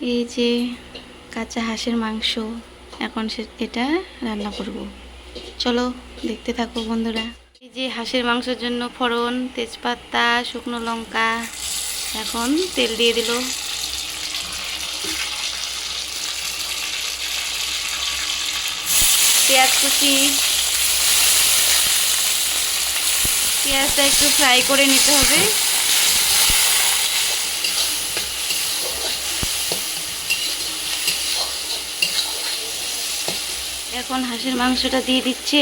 এই যে কাঁচা হাঁসের মাংস, এখন এটা রান্না করব। চলো দেখতে থাকো বন্ধুরা। এই যে হাঁসের মাংসের জন্য ফোড়ন, তেজপাতা, শুকনো লঙ্কা, এখন তেল দিয়ে দিল। পেঁয়াজ কুচি, পেঁয়াজটা একটু ফ্রাই করে নিতে হবে। এখন হাঁসের মাংসটা দিয়ে দিচ্ছে।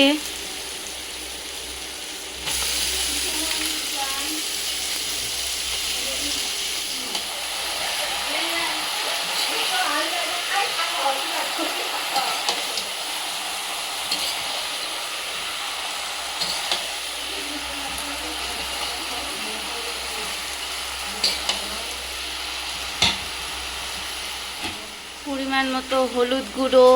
পরিমাণ মতো হলুদ গুঁড়ো,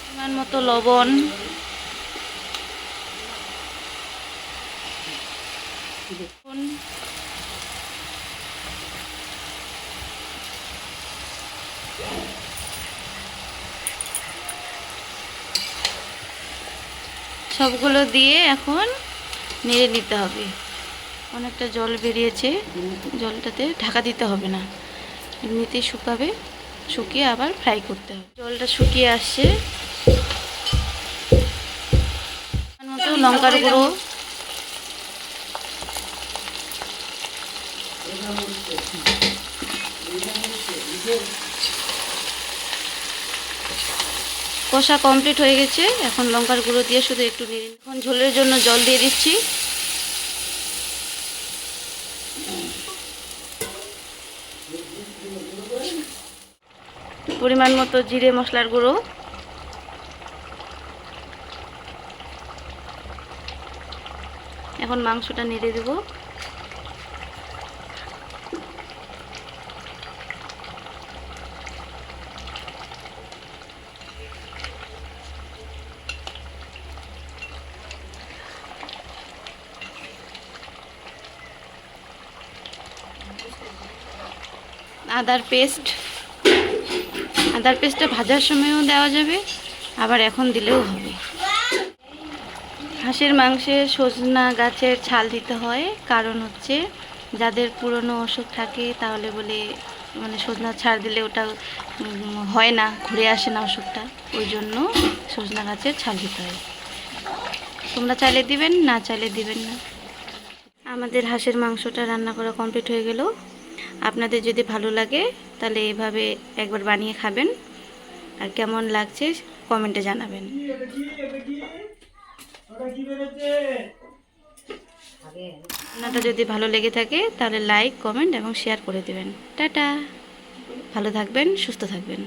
পরিমাণ মতো লবণ, সবগুলো দিয়ে এখন নেড়ে নিতে হবে। অনেকটা জল বেরিয়েছে, জলটাতে ঢাকা দিতে হবে না, এমনিতেই শুকাবে, শুকিয়ে আবার ফ্রাই করতে হবে। জলটা শুকিয়ে আসছে, মতো লঙ্কার গুঁড়ো, কষা কমপ্লিট হয়ে গেছে। এখন লঙ্কার গুঁড়ো দিয়ে শুধু একটু নেড়ে, এখন ঝোলের জন্য জল দিয়ে দিচ্ছি। পরিমাণ মতো জিরে মশলার গুঁড়ো, এখন মাংসটা নেড়ে দেব। আদার পেস্টটা ভাজার সময়ও দেওয়া যাবে, আবার এখন দিলেও হবে। হাঁসের মাংসে সজনা গাছের ছাল দিতে হয়, কারণ হচ্ছে যাদের পুরনো অসুখ থাকে তাহলে বলে সজনা ছাল দিলে ওটা হয় না, ঘুরে আসে না অসুখটা, ওই জন্য সজনা গাছের ছাল দিতে হয়। তোমরা চাইলে দিবেন, না চাইলে দিবেন না। আমাদের হাঁসের মাংসটা রান্না করা কমপ্লিট হয়ে গেল। আপনাদের যদি ভালো লাগে তাহলে এভাবে একবার বানিয়ে খাবেন, আর কেমন লাগছে কমেন্টে জানাবেন। রান্নাটা যদি ভালো লেগে থাকে তাহলে লাইক, কমেন্ট এবং শেয়ার করে দেবেন। টাটা, ভালো থাকবেন, সুস্থ থাকবেন।